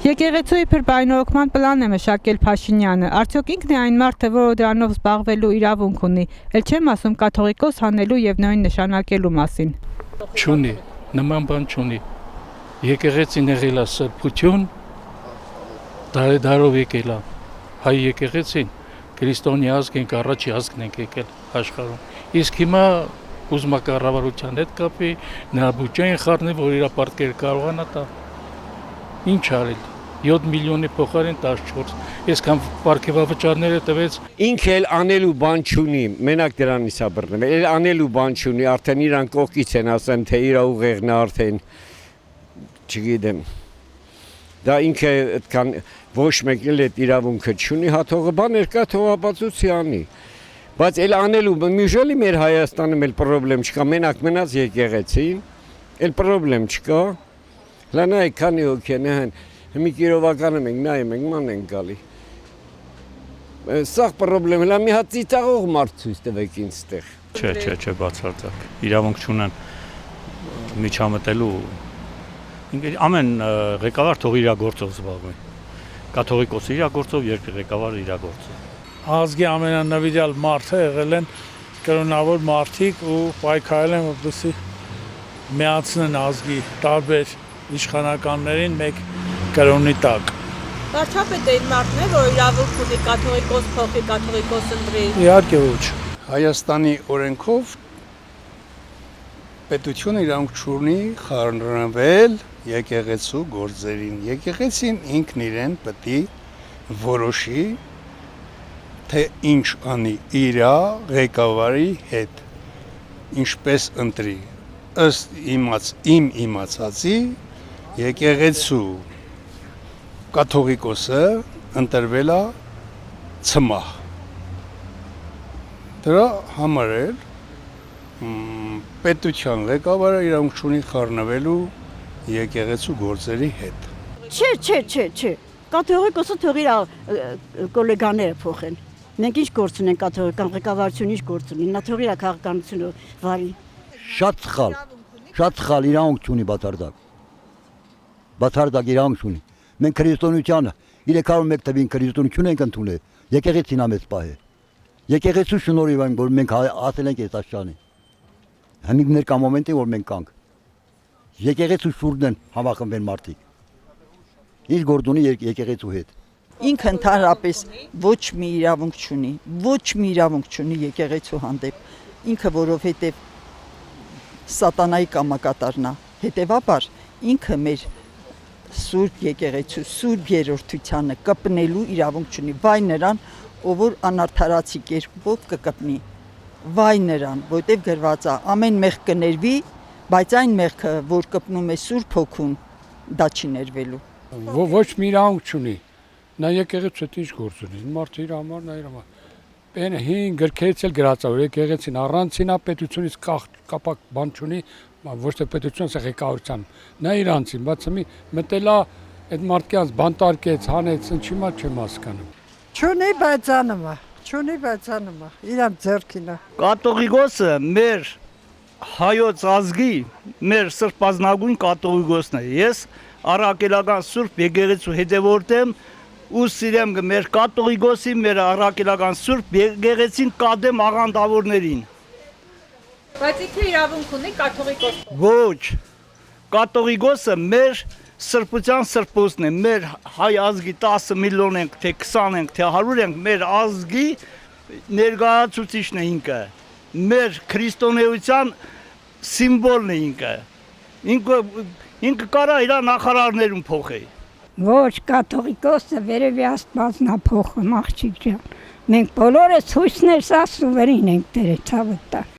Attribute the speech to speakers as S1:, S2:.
S1: Եկեղեցու իբր բայնորոգման պլան է մշակել Փաշինյանը, արդյոք ինքն է այն մարդը, որը դրանով զբաղվելու իրավունք ունի, էլ չեմ ասում կաթողիկոս հանելու եւ նույն նշանակելու մասին։
S2: Չունի, նման բան չունի։ Եկեղեցին եղել է սրբություն, դարով եկել է հայ եկեղեցին, քրիստոնյա ազգ ենք, առաջի ազգն ենք եկել աշխարհում։ Իսկ հիմա ուզում է կառավարության հետ կապի, նրա բյուջեն խառնել, որ իր պարտքերը կարողանա տա։ Ինչ արել։ 7 միլիոնի փոխարեն 14, այսքան պարգևավճարները տվեց։
S3: Ինքը էլ անելու բան չունի, մենակ դրանից է բռնում, էլ անելու բան չունի, արդեն իրան կողքից են ասեմ, թե իր ուղեղն է արդեն, չգիտեմ, դա ինքը այդքան ոչ մեկ էլ այդ իրավունքը չունի, հաթողը բաներ կա, թողապացուցի անի, բայց էլ անելու, միժելի մեր Հայաստանում էլ պրոբլեմ չկա, մենակ մնաց եկեղեցին, էլ պրոբլեմ չկա, լանայ քանի հոգի են հեն, մի կիրովականը մենք նայում ենք, ման ենք գալի։ Սաղ պրոբլեմ, հլա մի հատ ծիծաղող մարդ ցույց տվեք ինձ տեղ։
S4: Չէ, բացարձակ։ Իրավունք չունեն միջամտելու։ Ամեն ղեկավար թող իր գործով զբաղվի։ Կաթողիկոսը իր գործով, ղեկավարը իր գործով։
S5: Ազգի ամենանվիրյալ մարդը եղել են կրոնավոր մարդիկ ու պայքարել են, որպեսզի միացնեն ազգի տարբեր իշխանականներին մեկ կրոնի տակ։
S1: Վարչապետը այն մարդն է, որ իրավունք ունի կաթողիկոս փոխի, կաթողիկոս ընտրի։
S5: Իհարկե ոչ։
S6: Հայաստանի օրենքով պետությունը իրավունք չունի խառնվել եկեղեցու գործերին։ Եկեղեցին ինքն իրեն պետք է որոշի, թե ինչ անի իր ղեկավարի հետ, ինչպես ընտրի։ Ըստ իմ իմացածի եկեղեցու կաթողիկոսը ընտրվել է ցմահ։ Դրա համար էլ պետության ղեկավարը իրավունք չունի խառնվելու եկեղեցու գործերի հետ։
S7: Չէ, կաթողիկոսը թող իր գոլեգաները փոխեն։ Մենք ինչ գործ ունենք կաթողիկական ղեկավարությունը, ինչ գործ ունի, նա թող իր քաղաքականությունը վարի։
S8: Շատ սխալ իրավունք չունի բացարձակ իրավունք չունի։ Մենք քրիստոնեությանը 301 թվին քրիստոնեություն ենք ընդունել, եկեղեցին ամես պահ է։ Եկեղեցու շնորհիվ այն, որ մենք ասել ենք այս աշճանի։ Հենց ներկա մոմենտի որ մենք կանք։ Եկեղեցու շուրջ են համախմբեն մարդիկ։ Ինչ գործ ունի եկեղեցու հետ։
S9: Ինքը ընդհանրապես ոչ մի իրավունք չունի եկեղեցու հանդեպ։ Ինքը որովհետև սատանայի կամակատարն է, հետևաբար ինքը մեր սուրբ եկեղեցու, սուրբ երրորդությանը կպնելու իրավունք չունի, վայ նրան, ով որ անարդարացի կերպով կկպնի, վայ նրան, որտև գրված է, ամեն մեղք կներվի, բայց այն մեղքը, որ կպնում է սուրբ հոգուն, դա չի ներվելու։
S5: Ոչ մի իրավունք չունի, նա եկեղեցու հետ ինչ գործ ունի, մարդը իր համար, նա իր համար։ Այն հին գրքերից էլ գրած է, որ եկեղեցին առանցին է պետությունից կապակ բան չունի, ոչ թե պետությունից ղեկավարության, նա իրանցին, բայց մտել է այդ մարդկանց բանտարկեց, հանեց, ինչի՞ մա չեմ հասկանում։
S10: Չունի, բայց անում է, իրանց ձեռքին է։
S4: Կաթողիկոսը մեր հայոց ազգի, մեր սրբազնագույն կաթողիկոսն է։ Ես առաքելական սուրբ եկեղեցու հետևորդ եմ ու սիրեմ մեր կաթողիկոսի, մեր առաքելական սուրբ եկեղեցին կադեմ աղանդավորներին։
S1: Բայց ինքը իրավունք ունի կաթողիկոս։
S4: Ոչ, կաթողիկոսը մեր սրբության սրբոցն է, մեր հայ ազգի 10 միլիոն ենք, թե 20 ենք, թե 100 ենք, մեր ազգի ներկայացուցիչն է ինքը, մեր քրիստոնեության սիմվոլն է ինքը, ինքը կարա իր նախարարներում փոխի։
S10: Ոչ, կաթողիկոսը վերևի Աստվածն է փոխում, աղջիկ ջան։ Մենք բոլորս հույսներս Աստծո վերին ենք դրել ցավը տա։